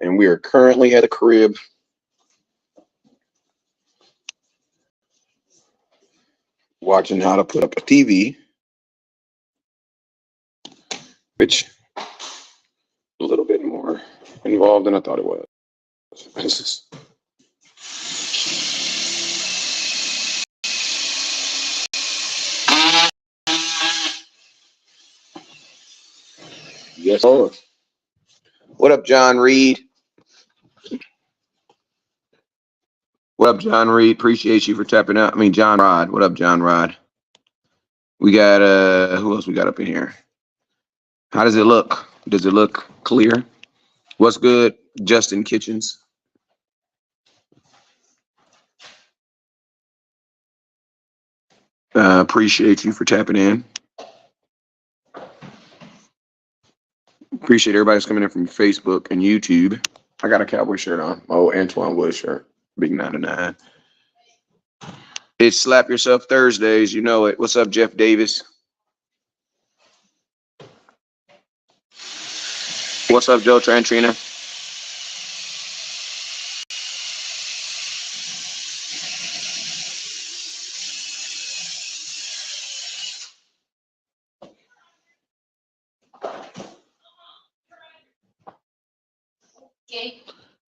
and we are currently at a crib watching how to put up a TV, which a little bit more involved than I thought it was. This is yes. Oh, what up, John Reed? What up, John Reed? Appreciate you for tapping out. I mean, John Rod. What up, John Rod? We got who else we got up in here? How does it look? Does it look clear? What's good, Justin Kitchens? Appreciate you for tapping in. Appreciate everybody that's coming in from Facebook and YouTube. I got a Cowboy shirt on. My old Antoine Wood shirt. Big 99. It's Slap Yourself Thursdays. You know it. What's up, Jeff Davis? What's up, Joe Trantrina?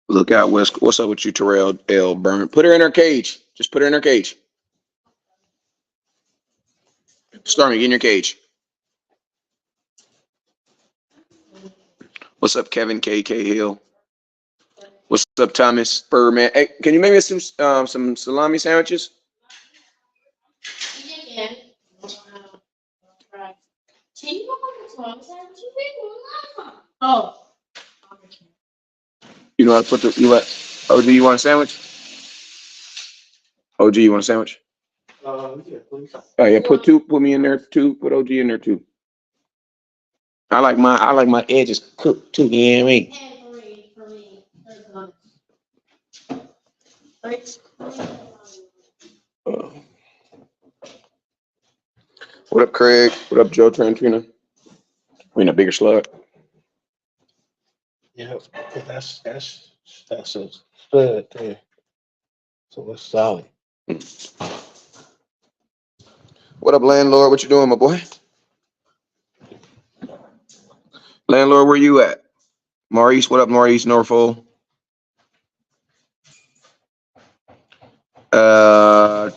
Look out, West. What's up with you, Terrell L. Burn? Put her in her cage. Just put her in her cage. Stormy, get in your cage. What's up, Kevin K.K. Hill? What's up, Thomas Spurman? Hey, can you make me some salami sandwiches? Oh. You know how to put the, you what? OG, you want a sandwich? OG, you want a sandwich? Yeah, please. Oh yeah, put me in there too. Put OG in there too. I like my edges cooked too, you know what I mean? What up, Craig? What up, Joe Trantrina? We in a bigger slug. Yeah, that's a stud there. So it's solid. What up, landlord? What you doing, my boy? Landlord, where you at? Maurice, what up, Maurice Norfolk? Do.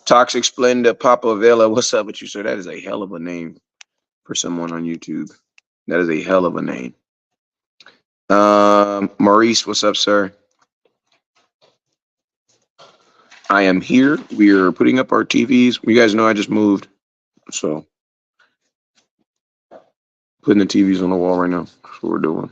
Toxic Splenda Papa Vela. What's up with you, sir? That is a hell of a name for someone on YouTube. That is a hell of a name. Maurice, what's up, sir? I am here. We are putting up our TVs. You guys know I just moved, so putting the TVs on the wall right now. That's what we're doing.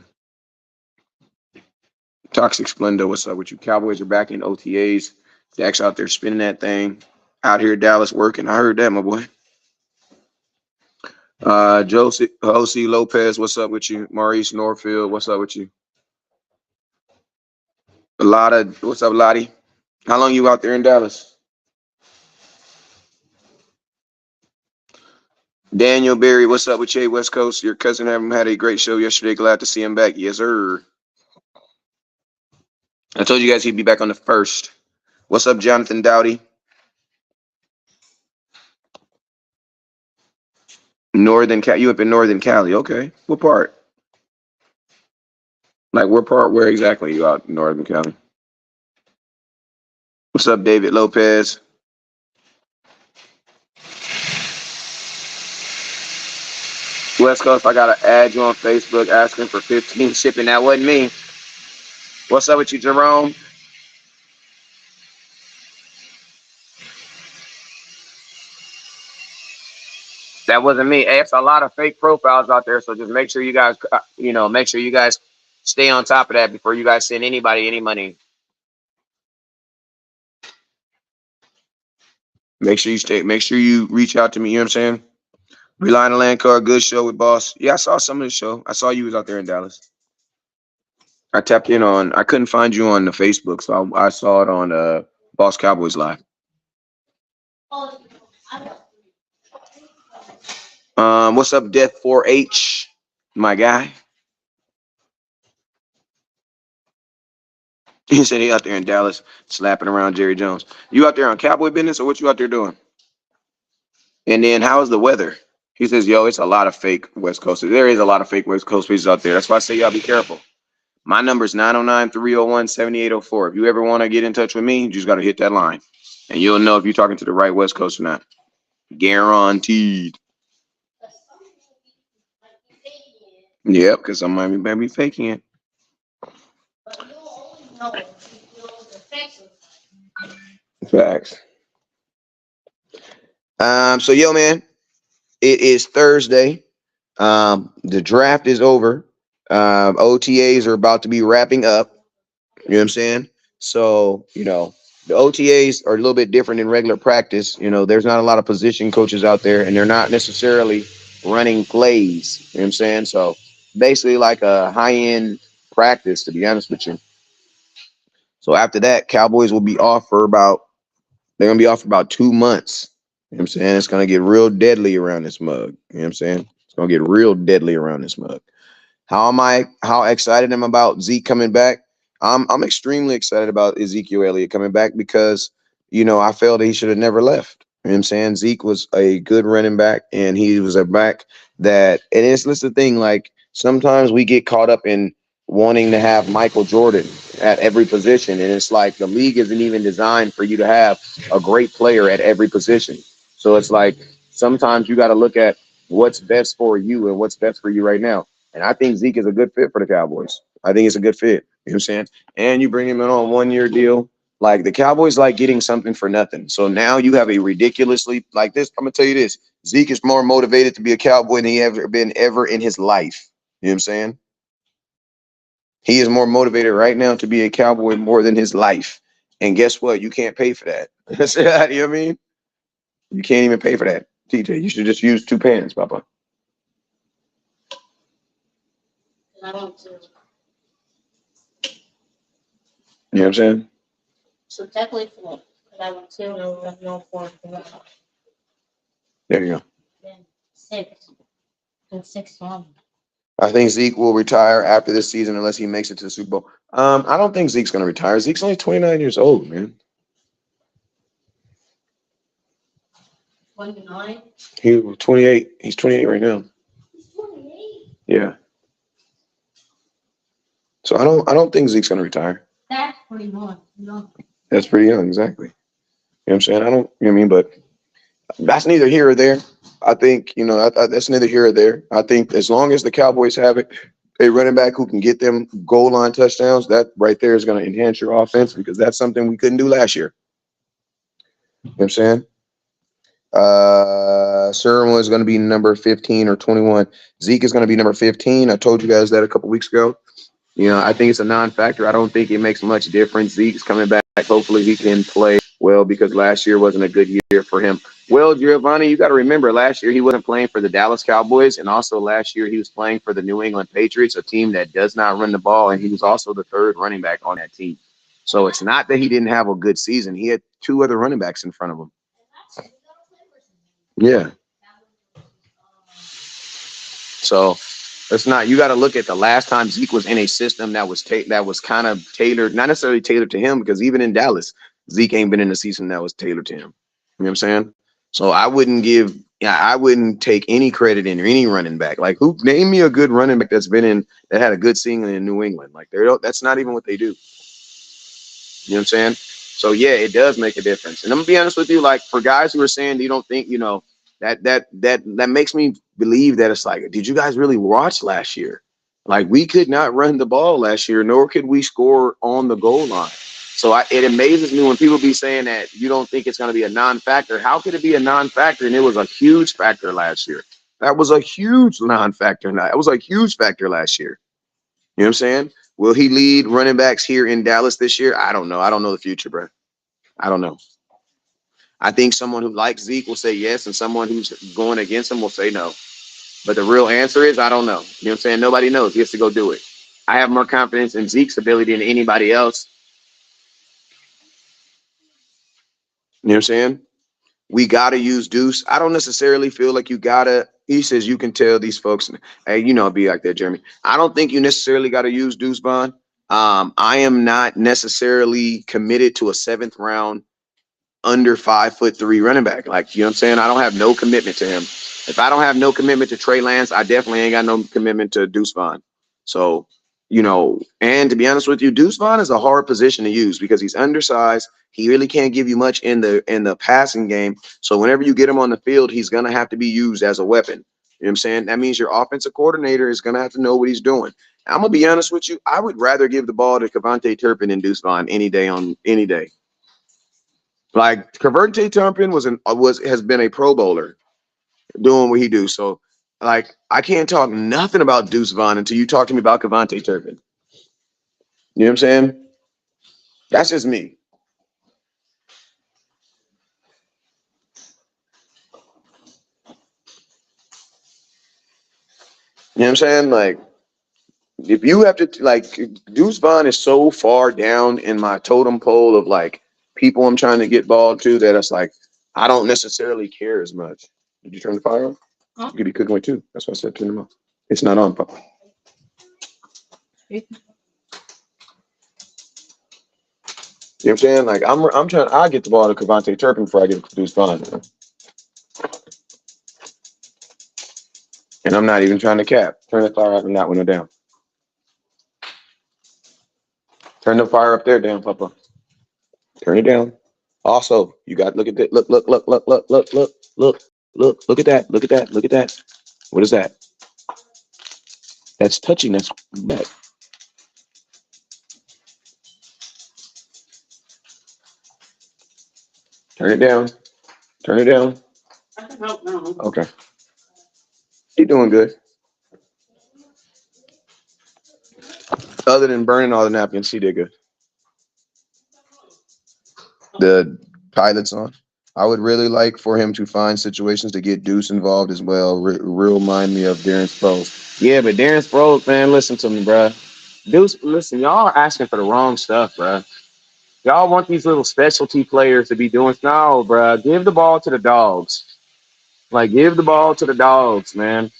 Toxic Splenda, what's up with you? Cowboys are back in OTAs. Dak's out there spinning that thing. Out here, Dallas working. I heard that, my boy. Jose Lopez, what's up with you? Maurice Norfield, what's up with you? What's up, Lottie? How long you out there in Dallas? Daniel Berry, what's up with you, West Coast? Your cousin had a great show yesterday. Glad to see him back. Yes, sir. I told you guys he'd be back on the 1st. What's up, Jonathan Dowdy? Northern Cali. You up in Northern Cali? Okay. What part? Like what part? Where exactly you out in Northern Cali? What's up, David Lopez? West Coast, I gotta add you on Facebook asking for 15 shipping. That wasn't me. What's up with you, Jerome? That wasn't me. Hey, it's a lot of fake profiles out there, so just make sure you guys, make sure you guys stay on top of that before you guys send anybody any money. Make sure you reach out to me. You know what I'm saying? Rely on the land car, good show with Boss. Yeah, I saw some of the show. I saw you was out there in Dallas. I tapped in on. I couldn't find you on the Facebook, so I saw it on Boss Cowboys Live. What's up, Death 4H? My guy. He said he out there in Dallas slapping around Jerry Jones. You out there on Cowboy business or what you out there doing? And then how's the weather? He says, yo, it's a lot of fake West Coasters. There is a lot of fake West Coast pieces out there. That's why I say y'all be careful. My number is 909-301-7804. If you ever want to get in touch with me, you just got to hit that line. And you'll know if you're talking to the right West Coast or not. Guaranteed. Yep, because somebody might be faking it. Facts. So yo, man, it is Thursday. The draft is over. OTAs are about to be wrapping up. You know what I'm saying? So, the OTAs are a little bit different than regular practice. There's not a lot of position coaches out there, and they're not necessarily running plays. You know what I'm saying? So, basically, like a high end practice, to be honest with you. So, after that, Cowboys will be off for they're going to be off for about 2 months. You know what I'm saying? It's going to get real deadly around this mug. You know what I'm saying? It's going to get real deadly around this mug. How excited am I about Zeke coming back? I'm extremely excited about Ezekiel Elliott coming back because, I felt that he should have never left. You know what I'm saying? Zeke was a good running back, and he was a back and it's just the thing, like sometimes we get caught up in wanting to have Michael Jordan at every position, and it's like the league isn't even designed for you to have a great player at every position. So it's like sometimes you got to look at what's best for you and what's best for you right now. And I think Zeke is a good fit for the Cowboys. I think it's a good fit. You know what I'm saying? And you bring him in on a 1 year deal. Like the Cowboys like getting something for nothing. So now you have a ridiculously like this. I'm gonna tell you this. Zeke is more motivated to be a Cowboy than he ever been ever in his life. You know what I'm saying? He is more motivated right now to be a Cowboy more than his life. And guess what? You can't pay for that. You know what I mean? You can't even pay for that. TJ, you should just use two pants, Papa. You know what I'm saying? So technically, for I would two, no four, There you go. then six, then 6-1. I think Zeke will retire after this season unless he makes it to the Super Bowl. I don't think Zeke's going to retire. Zeke's only 29 years old, man. 29. He was 28. He's 28 right now. He's 28. Yeah. So I don't think Zeke's going to retire. That's pretty young. No. That's pretty young, exactly. You know what I'm saying? I don't, you know what I mean? But that's neither here or there. I think, that's neither here or there. I think as long as the Cowboys have it, a running back who can get them goal line touchdowns, that right there is going to enhance your offense because that's something we couldn't do last year. You know what I'm saying? Sherwin is going to be number 15 or 21. Zeke is going to be number 15. I told you guys that a couple weeks ago. I think it's a non-factor. I don't think it makes much difference. Zeke's coming back. Hopefully he can play well because last year wasn't a good year for him. Well, Giovanni, you got to remember last year he wasn't playing for the Dallas Cowboys, and also last year he was playing for the New England Patriots, a team that does not run the ball, and he was also the third running back on that team. So it's not that he didn't have a good season. He had two other running backs in front of him. Yeah. So it's not. You got to look at the last time Zeke was in a system that was kind of tailored, not necessarily tailored to him, because even in Dallas, Zeke ain't been in a season that was tailored to him. You know what I'm saying? So I wouldn't take any credit in any running back. Like, who name me a good running back that had a good season in New England? Like, that's not even what they do. You know what I'm saying? So yeah, it does make a difference. And I'm gonna be honest with you, like for guys who are saying you don't think, that makes me believe that it's like, did you guys really watch last year? Like we could not run the ball last year, nor could we score on the goal line. So it amazes me when people be saying that you don't think it's going to be a non-factor. How could it be a non-factor? And it was a huge factor last year. That was a huge non-factor. That was a huge factor last year. You know what I'm saying? Will he lead running backs here in Dallas this year? I don't know. I don't know the future, bro. I don't know. I think someone who likes Zeke will say yes, and someone who's going against him will say no. But the real answer is I don't know. You know what I'm saying? Nobody knows. He has to go do it. I have more confidence in Zeke's ability than anybody else. You know what I'm saying? We got to use Deuce. I don't necessarily feel like you got to He says you can tell these folks, hey, it'd be like that, Jeremy. I don't think you necessarily got to use Deuce Vaughn. I am not necessarily committed to a 7th round under 5'3" running back. Like, you know what I'm saying? I don't have no commitment to him. If I don't have no commitment to Trey Lance, I definitely ain't got no commitment to Deuce Vaughn. So, and to be honest with you, Deuce Vaughn is a hard position to use because he's undersized. He really can't give you much in the passing game. So whenever you get him on the field, he's gonna have to be used as a weapon. You know what I'm saying? That means your offensive coordinator is gonna have to know what he's doing. I'm gonna be honest with you. I would rather give the ball to Kevontae Turpin than Deuce Vaughn any day on any day. Like Kevontae Turpin has been a Pro Bowler doing what he do. So like I can't talk nothing about Deuce Vaughn until you talk to me about Kevontae Turpin. You know what I'm saying? That's just me. You know what I'm saying? Like if you have to like Deuce Vaughn is so far down in my totem pole of like people I'm trying to get ball to that it's like I don't necessarily care as much. Did you turn the fire on? Huh? You could be cooking with too. That's why I said turn them off. It's not on, Papa. You know what I'm saying? Like I'm trying. I get the ball to Kevontae Turpin before I get to Deuce Vaughn, and I'm not even trying to cap. Turn the fire up and that window down. Turn the fire up there down, Papa. Turn it down. Also, you got look at that. Look at that. Look at that. Look at that. What is that? That's touching. That's back. Turn it down. Turn it down. I can help now. Okay. You're doing good. Other than burning all the napkins, he did good. The pilot's on. I would really like for him to find situations to get Deuce involved as well. Remind me of Darren Sproles. Yeah, but Darren Sproles, man, listen to me, bro. Deuce, listen, y'all are asking for the wrong stuff, bro. Y'all want these little specialty players to be doing. No, bro. Give the ball to the dogs. Like, give the ball to the dogs, man.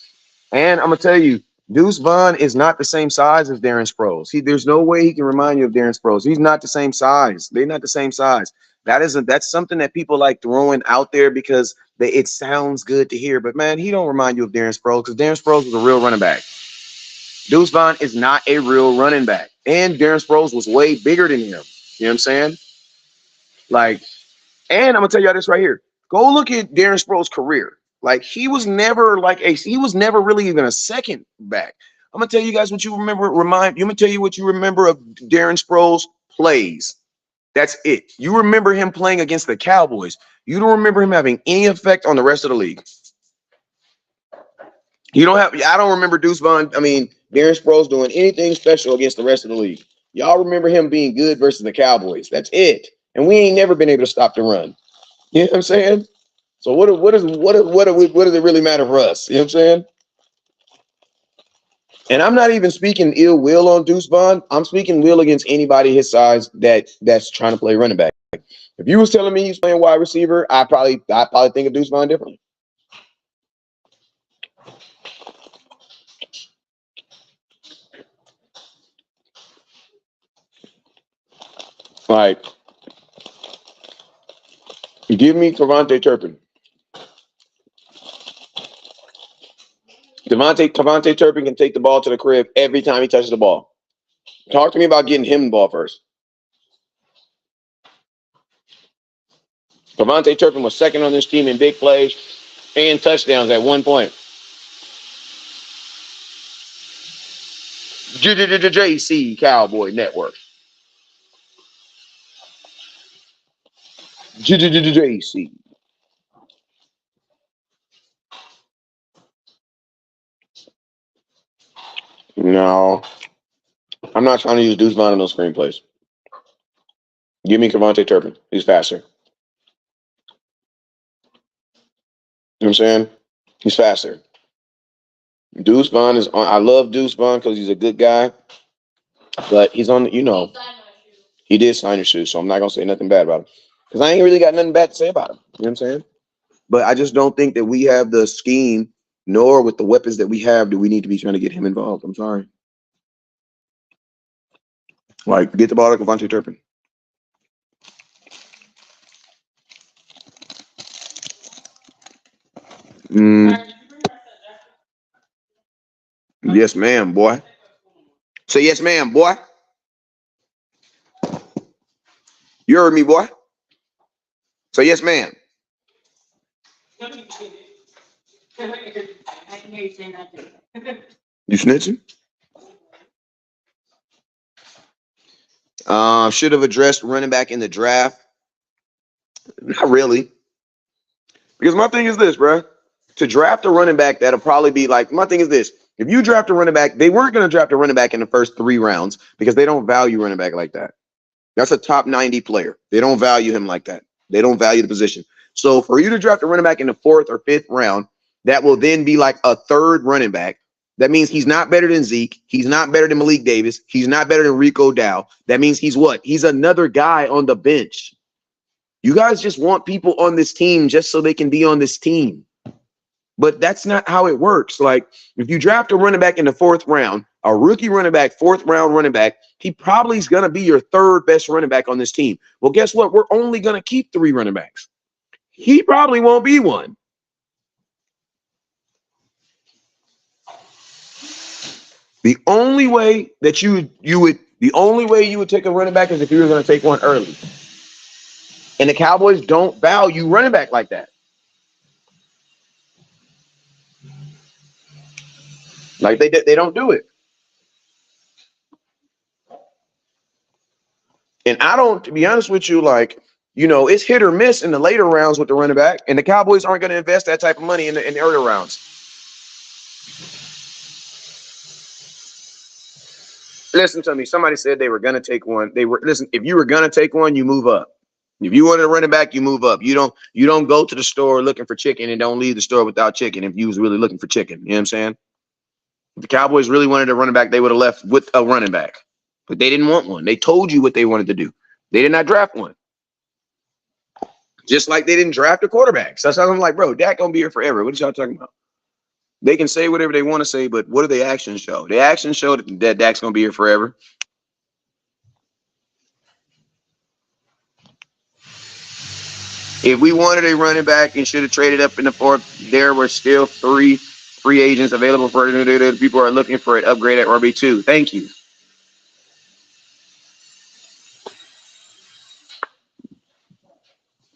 And I'm gonna tell you, Deuce Vaughn is not the same size as Darren Sproles. There's no way he can remind you of Darren Sproles. He's not the same size. They're not the same size. That's something that people like throwing out there because it sounds good to hear. But man, he don't remind you of Darren Sproles because Darren Sproles was a real running back. Deuce Vaughn is not a real running back, and Darren Sproles was way bigger than him. You know what I'm saying? Like, and I'm gonna tell y'all this right here. Go look at Darren Sproles' career. Like he was never really even a second back. I'm gonna tell you guys what you remember. I'm gonna tell you what you remember of Darren Sproles' plays. That's it. You remember him playing against the Cowboys. You don't remember him having any effect on the rest of the league. I don't remember Darren Sproles doing anything special against the rest of the league. Y'all remember him being good versus the Cowboys. That's it. And we ain't never been able to stop the run. You know what I'm saying? So what does it really matter for us? You know what I'm saying? And I'm not even speaking ill will on Deuce Vaughn. I'm speaking will against anybody his size that's trying to play running back. If you was telling me he's playing wide receiver, I probably think of Deuce Vaughn differently. Like, give me Kevontae Turpin. Kevontae Turpin can take the ball to the crib every time he touches the ball. Talk to me about getting him the ball first. Kevontae Turpin was second on this team in big plays and touchdowns at one point. JC Cowboy Network. JC. No, I'm not trying to use Deuce Vaughn in those screenplays. Give me Kevontae Turpin. He's faster. You know what I'm saying? He's faster. Deuce Vaughn is on. I love Deuce Vaughn because he's a good guy, but he's on. He did sign your shoes, so I'm not gonna say nothing bad about him because I ain't really got nothing bad to say about him. You know what I'm saying? But I just don't think that we have the scheme nor with the weapons that we have do we need to be trying to get him involved. I'm sorry. Like, get the ball to Devontae Turpin. Yes, ma'am, boy. Say yes, ma'am, boy. You heard me, boy. Say yes, ma'am. I can hear you saying that too. You snitching? Should have addressed running back in the draft. Not really. Because my thing is this, bro. To draft a running back, that'll probably be like, my thing is this. If you draft a running back, they weren't going to draft a running back in the first 3 rounds because they don't value running back like that. That's a top 90 player. They don't value him like that. They don't value the position. So for you to draft a running back in the 4th or 5th round, that will then be like a 3rd running back. That means he's not better than Zeke. He's not better than Malik Davis. He's not better than Rico Dow. That means he's what? He's another guy on the bench. You guys just want people on this team just so they can be on this team. But that's not how it works. Like, if you draft a running back in the 4th round, a rookie running back, 4th round running back, he probably is going to be your 3rd best running back on this team. Well, guess what? We're only going to keep 3 running backs. He probably won't be one. The only way that you would take a running back is if you were going to take one early. And the Cowboys don't value running back like that. Like they don't do it. And I don't, to be honest with you, like, you know, it's hit or miss in the later rounds with the running back, and the Cowboys aren't going to invest that type of money in the earlier rounds. Listen to me. Somebody said they were going to take one. Listen, if you were going to take one, you move up. If you wanted a running back, you move up. You don't go to the store looking for chicken and don't leave the store without chicken if you was really looking for chicken. You know what I'm saying? If the Cowboys really wanted a running back, they would have left with a running back. But they didn't want one. They told you what they wanted to do. They did not draft one. Just like they didn't draft a quarterback. So I'm like, bro, Dak gonna be here forever. What are y'all talking about? They can say whatever they want to say, but what do the actions show? The actions show that Dak's gonna be here forever. If we wanted a running back and should have traded up in the 4th, there were still 3 free agents available for it. People are looking for an upgrade at RB2. Thank you.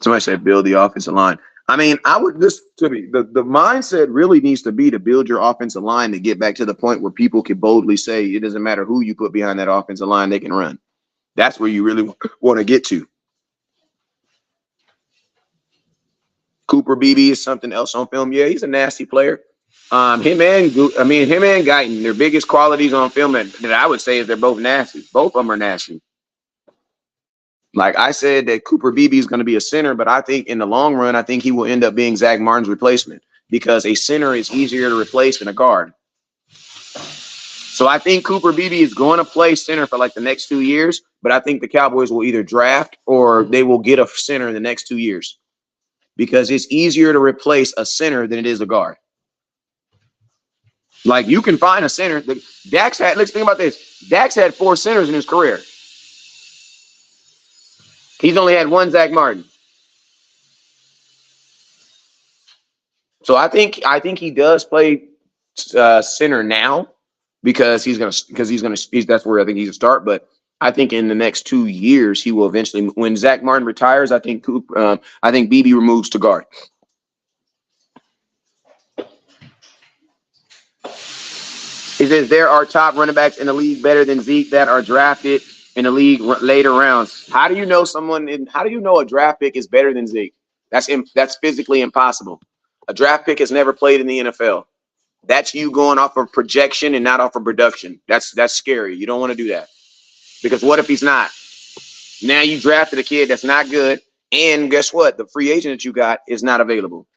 Somebody said build the offensive line. I mean, I would just to me the mindset really needs to be to build your offensive line to get back to the point where people can boldly say it doesn't matter who you put behind that offensive line, they can run. That's where you really want to get to. Cooper Beebe is something else on film. Yeah, he's a nasty player. Him and Guyton, their biggest qualities on film that I would say is they're both nasty. Both of them are nasty. Like I said, that Cooper Beebe is going to be a center, but I think in the long run, I think he will end up being Zach Martin's replacement because a center is easier to replace than a guard. So I think Cooper Beebe is going to play center for like the next 2 years, but I think the Cowboys will either draft or they will get a center in the next 2 years because it's easier to replace a center than it is a guard. Like you can find a center. Let's think about this. Dak's had 4 centers in his career. He's only had 1 Zach Martin. So I think he does play center now because that's where I think he's gonna start. But I think in the next 2 years he will eventually. When Zach Martin retires, I think Beebe removes to guard. He says there are top running backs in the league better than Zeke that are drafted in the league later rounds. How do you know a draft pick is better than Zeke? That's physically impossible. A draft pick has never played in the NFL. That's you going off of projection and not off of production. That's scary. You don't want to do that. Because what if he's not? Now you drafted a kid that's not good, and guess what? The free agent that you got is not available.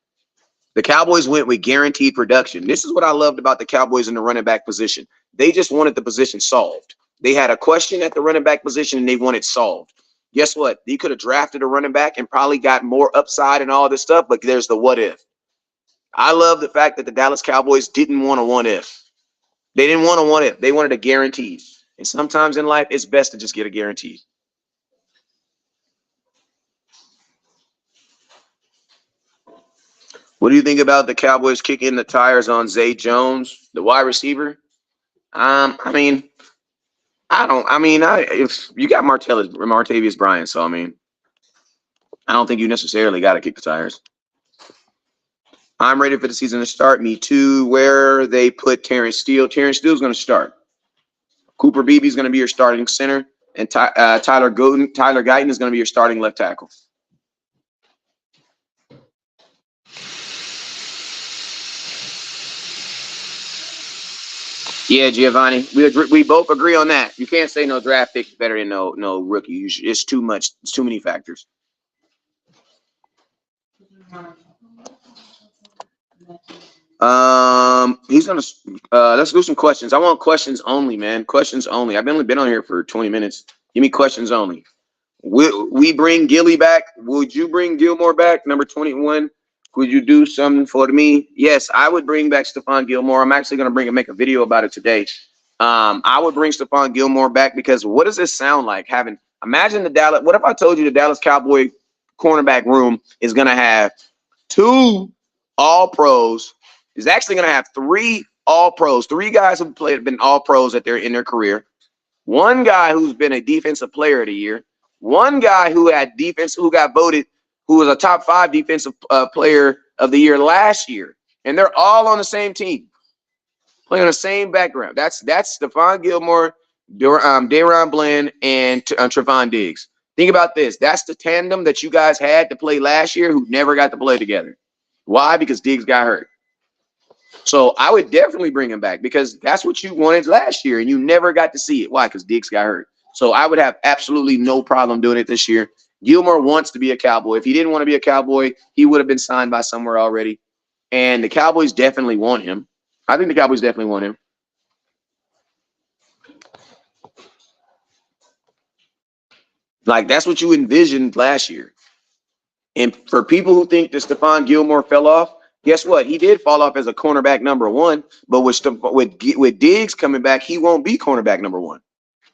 The Cowboys went with guaranteed production. This is what I loved about the Cowboys in the running back position. They just wanted the position solved. They had a question at the running back position, and they want it solved. Guess what? You could have drafted a running back and probably got more upside and all this stuff, but there's the what if. I love the fact that the Dallas Cowboys didn't want a what if. They didn't want a what if. They wanted a guarantee. And sometimes in life, it's best to just get a guarantee. What do you think about the Cowboys kicking the tires on Zay Jones, the wide receiver? I mean, I don't. I mean, if you got Martavius Bryant, so I mean, I don't think you necessarily got to kick the tires. I'm ready for the season to start. Me too. Where they put Terrence Steele. Terrence Steele's going to start. Cooper Beebe is going to be your starting center, and Tyler Guyton is going to be your starting left tackle. Yeah, Giovanni, we both agree on that. You can't say no draft pick is better than no rookie. It's too much. It's too many factors. He's gonna. Let's do some questions. I want questions only, man. Questions only. I've only been on here for 20 minutes. Give me questions only. Will we bring Gilly back? Would you bring Gilmore back? Number 21. Could you do something for me? Yes, I would bring back Stephon Gilmore. I'm actually going to make a video about it today. I would bring Stephon Gilmore back because what does this sound like? Imagine the Dallas. What if I told you the Dallas Cowboy cornerback room is going to have 2 All Pros? Is actually going to have 3 All Pros. 3 guys who been All Pros in their career. 1 guy who's been a Defensive Player of the Year. 1 guy who got voted, who was a top 5 Defensive Player of the Year last year, and they're all on the same team, playing on the same background. That's Stephon Gilmore, Daron Bland, and Trevon Diggs. Think about this. That's the tandem that you guys had to play last year who never got to play together. Why? Because Diggs got hurt. So I would definitely bring him back because that's what you wanted last year, and you never got to see it. Why? Because Diggs got hurt. So I would have absolutely no problem doing it this year. Gilmore wants to be a Cowboy. If he didn't want to be a Cowboy, he would have been signed by somewhere already. And the Cowboys definitely want him. I think the Cowboys definitely want him. Like, that's what you envisioned last year. And for people who think that Stephon Gilmore fell off, guess what? He did fall off as a cornerback number 1. But with Diggs coming back, he won't be cornerback number 1.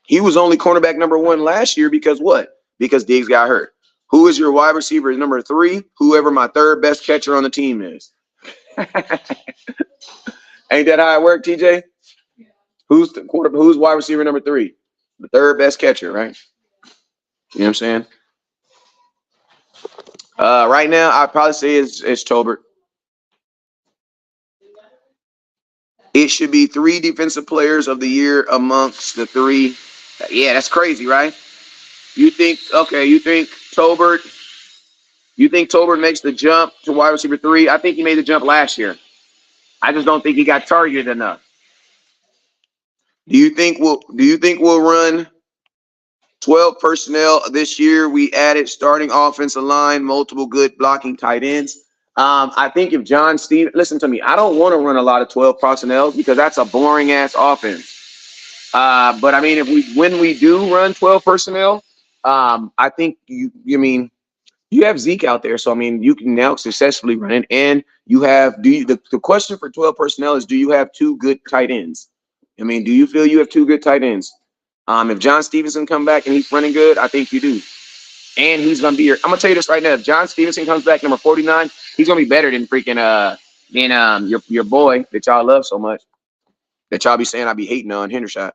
He was only cornerback number 1 last year because what? Because Diggs got hurt. Who is your wide receiver number 3? Whoever my 3rd best catcher on the team is. Ain't that how it worked, TJ? Who's wide receiver number 3? The 3rd best catcher, right? You know what I'm saying? Right now, I'd probably say it's Tolbert. It should be 3 Defensive Players of the Year amongst the 3. Yeah, that's crazy, right? You think Tolbert makes the jump to wide receiver 3? I think he made the jump last year. I just don't think he got targeted enough. Do you think we'll run 12 personnel this year? We added starting offensive line, multiple good blocking tight ends. I think if John Stevens, listen to me, I don't want to run a lot of 12 personnel because that's a boring ass offense. But I mean, when we do run 12 personnel, I think you have Zeke out there, so I mean you can now successfully run it. And you have the question for 12 personnel is, do you have 2 good tight ends? I mean, do you feel you have 2 good tight ends? If John Stevenson come back and he's running good, I think you do. And he's gonna be I'm gonna tell you this right now. If John Stevenson comes back number 49, he's gonna be better than freaking your boy that y'all love so much. That y'all be saying I be hating on Hendershot.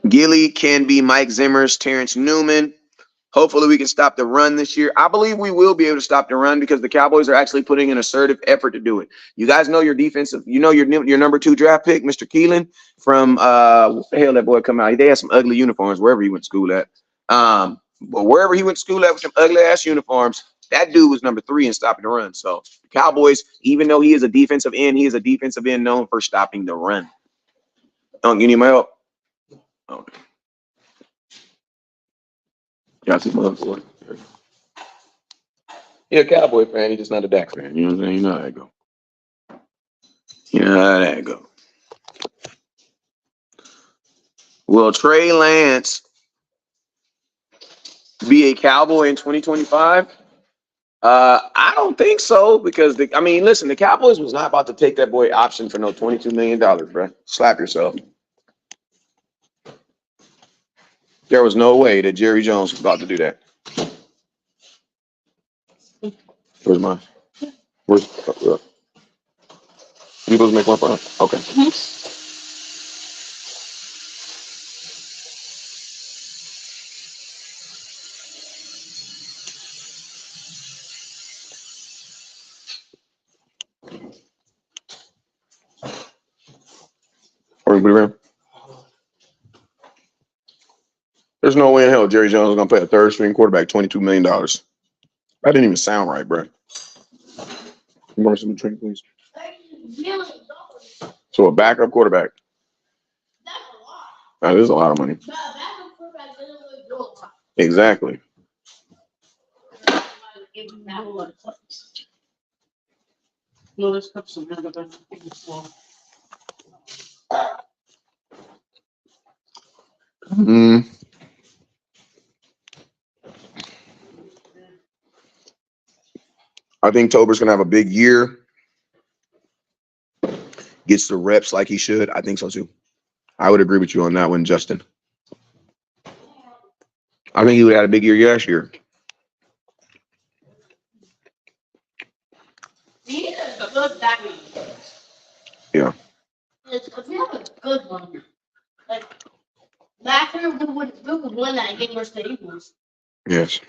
Gilly can be Mike Zimmer's Terrence Newman. Hopefully we can stop the run this year. I believe we will be able to stop the run because the Cowboys are actually putting an assertive effort to do it. You guys know your defensive, your number 2 draft pick, Mr. Keelan from what the hell that boy come out? They had some ugly uniforms wherever he went to school at. But wherever he went to school at with some ugly ass uniforms, that dude was number 3 in stopping the run. So the Cowboys, even though he is a defensive end, he is a defensive end known for stopping the run. You need my help? Okay. Got some motherfucker. Yeah, Cowboy fan. He's just not a Dak fan. You know what I'm saying? You know how that go. You know how that go. Well, Trey Lance be a Cowboy in 2025? I don't think so because listen, the Cowboys was not about to take that boy option for no $22 million, bro. Slap yourself. There was no way that Jerry Jones was about to do that. Where's mine? Where's you supposed to make one for her? Okay. Everybody around? There's no way in hell Jerry Jones is gonna pay a third string quarterback $22 million. That didn't even sound right, bro. You want some drink, please? So a backup quarterback. That is a lot of money. Exactly. No, let's cut some here, but then it's slow. I think Tober's gonna have a big year. Gets the reps like he should. I think so too. I would agree with you on that one, Justin. I think he would have had a big year last year. He is a good backer. Yeah. If we have a good one, like last year we would win that game versus the Eagles. Yes.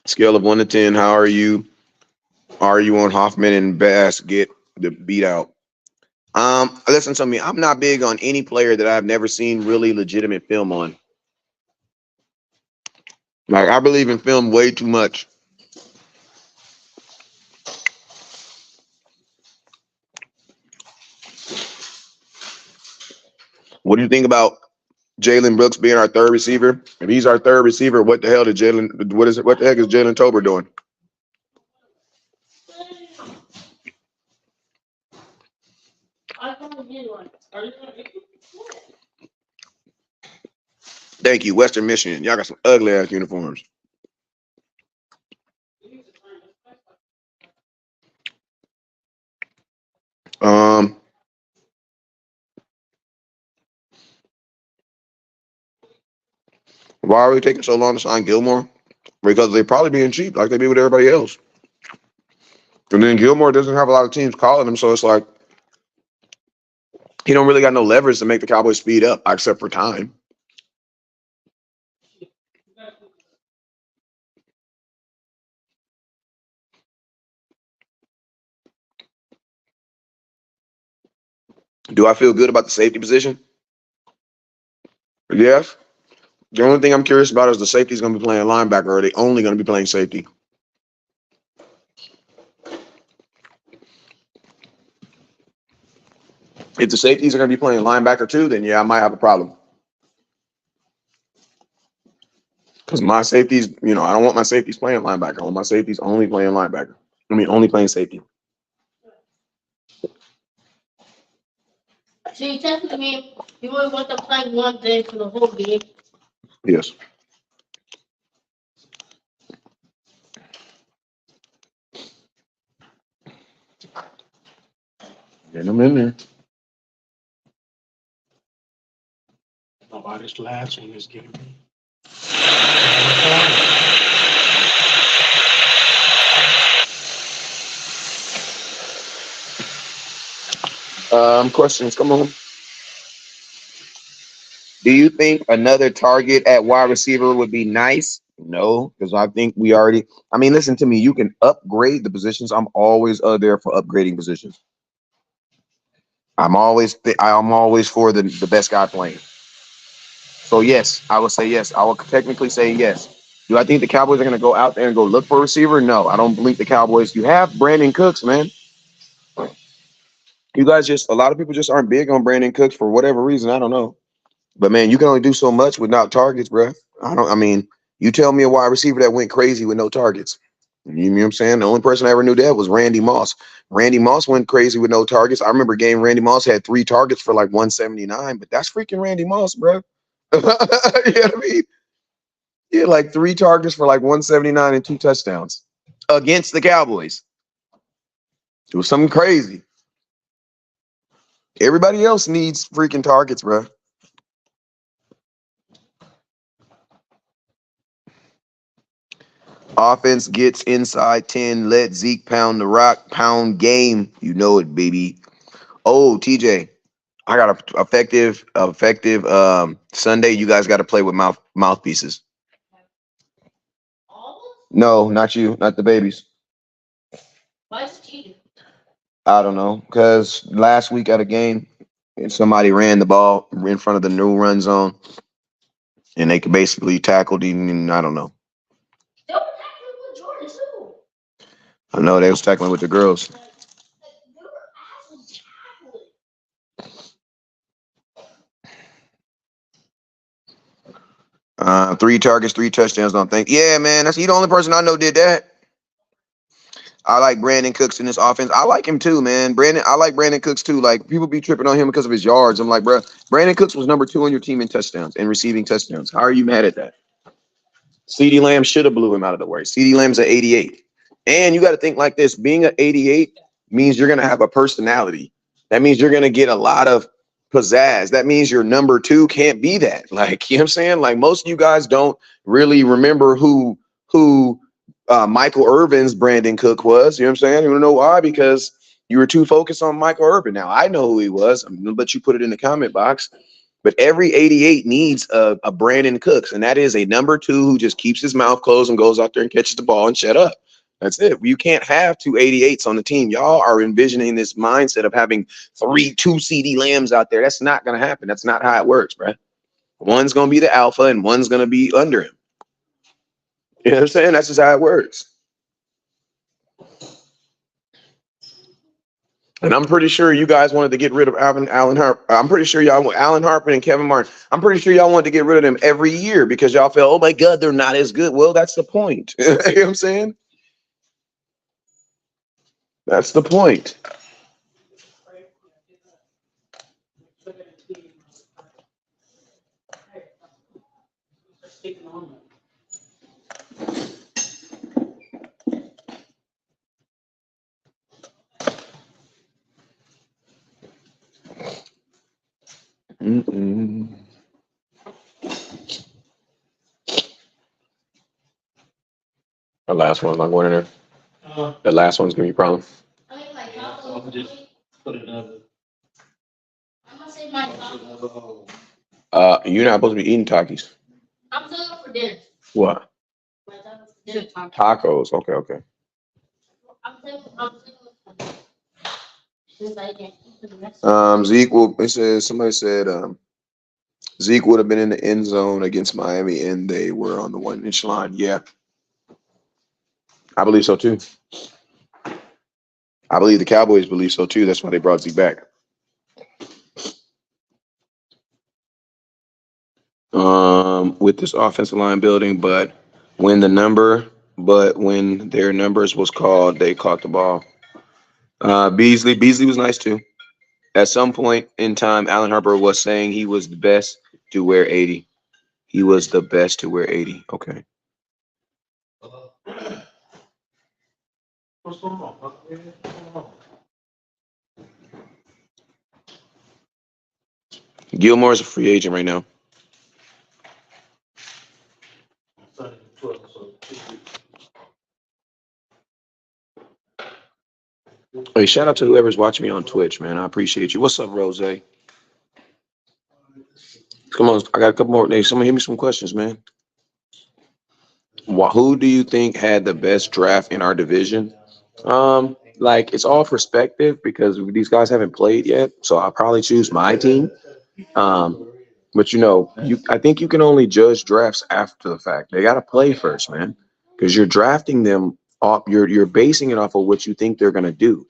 Scale of 1 to 10, how are you? Are you on Hoffman and Bass get the beat out? Listen to me. I'm not big on any player that I've never seen really legitimate film on. Like I believe in film way too much. What do you think about Jalen Brooks being our third receiver? If he's our third receiver, what the hell did Jalen? What is it? What the heck is Jalen Tober doing? Thank you, Western Michigan. Y'all got some ugly ass uniforms. Why are we taking so long to sign Gilmore? Because they're probably being cheap, like they be with everybody else. And then Gilmore doesn't have a lot of teams calling him, so it's like he don't really got no leverage to make the Cowboys speed up, except for time. Do I feel good about the safety position? Yes. The only thing I'm curious about is the safety's going to be playing linebacker, or are they only going to be playing safety? If the safeties are going to be playing linebacker too, then yeah, I might have a problem. Because my safeties, I don't want my safeties playing linebacker. I want my safeties only playing linebacker. Only playing safety. So you telling me you only want them playing one day for the whole game? Yes. Getting them in there. Oh, this last one is getting me. Questions, come on. Do you think another target at wide receiver would be nice? No, because I think we already. Listen to me. You can upgrade the positions. I'm always there for upgrading positions. I'm always for the best guy playing. So yes, I will say yes. I will technically say yes. Do I think the Cowboys are going to go out there and go look for a receiver? No, I don't believe the Cowboys. You have Brandon Cooks, man. You guys a lot of people just aren't big on Brandon Cooks for whatever reason. I don't know. But man, you can only do so much without targets, bro. You tell me a wide receiver that went crazy with no targets. You know what I'm saying? The only person I ever knew that was Randy Moss. Randy Moss went crazy with no targets. I remember a game Randy Moss had 3 targets for like 179, but that's freaking Randy Moss, bro. You know what I mean? He had like 3 targets for like 179 and 2 touchdowns against the Cowboys. It was something crazy. Everybody else needs freaking targets, bro. Offense gets inside 10. Let Zeke pound the rock. Pound game. You know it, baby. Oh, TJ, I got a effective Sunday. You guys got to play with mouthpieces. No, not you, not the babies. Why is it cheating? I don't know, because last week at a game, somebody ran the ball in front of the new run zone, and they basically tackled him. And I don't know. They were tackling with Jordan too. I know they was tackling with the girls. They were actually tackling. 3 targets, 3 touchdowns. Don't think. Yeah, man, that's he the only person I know did that. I like Brandon Cooks in this offense. I like him too, man. I like Brandon Cooks too. Like people be tripping on him because of his yards. I'm like, bro, Brandon Cooks was number 2 on your team in touchdowns and receiving touchdowns. How are you mad at that? CeeDee Lamb should have blew him out of the way. CeeDee Lamb's at 88. And you got to think like this. Being at 88 means you're going to have a personality. That means you're going to get a lot of pizzazz. That means your number 2 can't be that. Like, you know what I'm saying? Like most of you guys don't really remember who Michael Irvin's Brandon Cook was. You know what I'm saying? You want to know why? Because you were too focused on Michael Irvin. Now, I know who he was. I'm going to let you put it in the comment box. But every 88 needs a Brandon Cooks, and that is a number 2 who just keeps his mouth closed and goes out there and catches the ball and shut up. That's it. You can't have 2 88s on the team. Y'all are envisioning this mindset of having 2 CeeDee Lambs out there. That's not going to happen. That's not how it works, bro. One's going to be the alpha and one's going to be under him. You know what I'm saying? That's just how it works. And I'm pretty sure you guys wanted to get rid of Allen Harper. I'm pretty sure y'all want Allen Harper and Kevin Martin. I'm pretty sure y'all wanted to get rid of them every year because y'all felt, oh my God, they're not as good. Well, that's the point. You know what I'm saying? That's the point. Mm-mm. The last one's not going in there. The last one's gonna be a problem. I mean, like, I'll just put another. I'm gonna say my You're not supposed to be eating Takis. I'm doing it for dinner. What? My tacos for dinner. Tacos. Okay. I'm saying since I can't eat for the rest. Zeke will. It says somebody said Zeke would have been in the end zone against Miami, and they were on the 1-inch line. Yeah, I believe so too. I believe the Cowboys believe so too. That's why they brought Zeke back. With this offensive line building, but when their numbers was called, they caught the ball. Beasley was nice too. At some point in time, Allen Harper was saying he was the best to wear 80. He was the best to wear 80. Okay. What's going on? What's going on? Gilmore's a free agent right now. Hey, shout out to whoever's watching me on Twitch, man. I appreciate you. What's up, Rose? Come on, I got a couple more. Hey, someone hit me some questions, man. Who do you think had the best draft in our division? Like it's all perspective because these guys haven't played yet, so I'll probably choose my team. But I think you can only judge drafts after the fact. They got to play first, man, because you're drafting them off. You're basing it off of what you think they're gonna do.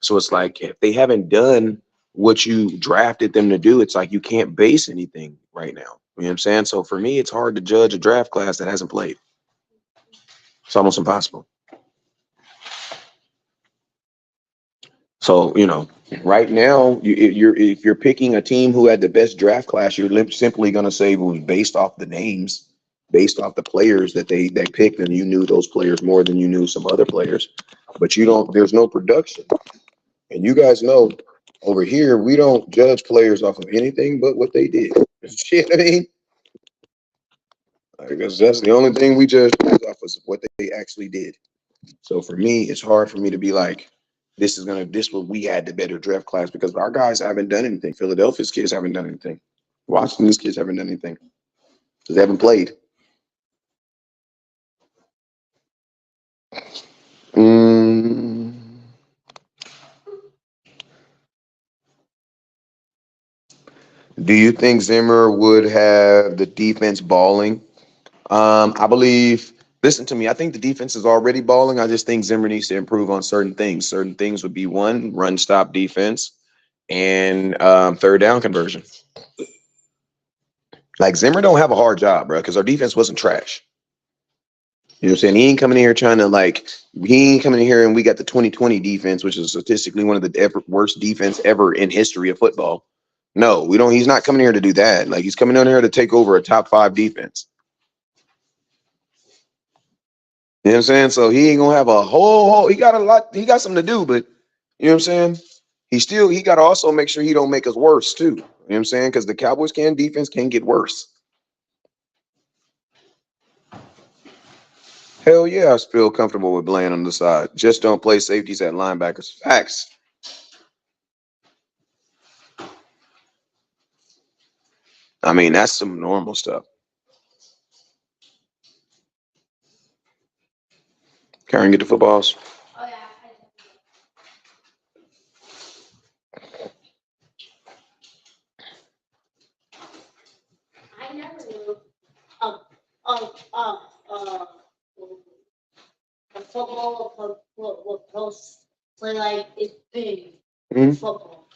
So it's like if they haven't done what you drafted them to do, it's like you can't base anything right now. You know what I'm saying? So for me, it's hard to judge a draft class that hasn't played. It's almost impossible. So, right now, if you're picking a team who had the best draft class, you're simply going to say it was based off the names, based off the players that they picked, and you knew those players more than you knew some other players. But you don't. There's no production, and you guys know over here we don't judge players off of anything but what they did. Shit, I mean, I guess that's the only thing we judge players off of what they actually did. So for me, it's hard for me to be like, this what we had the better draft class because our guys haven't done anything. Philadelphia's kids haven't done anything. Washington's kids haven't done anything because they haven't played. Mm, do you think Zimmer would have the defense balling? I believe. Listen to me. I think the defense is already balling. I just think Zimmer needs to improve on certain things. Certain things would be one, run stop defense, and third down conversion. Like Zimmer don't have a hard job, bro, because our defense wasn't trash. You know what I'm saying? He ain't coming in here trying to he ain't coming in here and we got the 2020 defense, which is statistically one of the worst defense ever in history of football. No, we don't. He's not coming here to do that. Like he's coming in here to take over a top 5 defense. You know what I'm saying? So he ain't gonna have a whole. He got a lot. He got something to do, but you know what I'm saying? He got to also make sure he don't make us worse too. You know what I'm saying? Because the Cowboys defense can get worse. Hell yeah, I feel comfortable with Bland on the side. Just don't play safeties at linebackers. Facts. I mean, that's some normal stuff. Karen, get the footballs. Oh yeah. I never knew. Um. Um. Um. Uh. A football will post play like it's big football.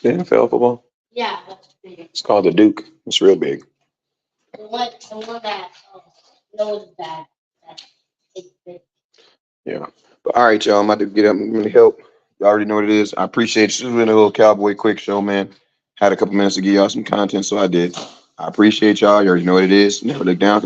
The NFL football. Yeah, that's big. It's called the Duke. It's real big. The one that knows that it's big. Yeah. But all right, y'all. I'm about to get up. I'm going to help. You already know what it is. I appreciate you. This has been a little Cowboy quick show, man. Had a couple minutes to give y'all some content, so I did. I appreciate y'all. You already know what it is. Never look down.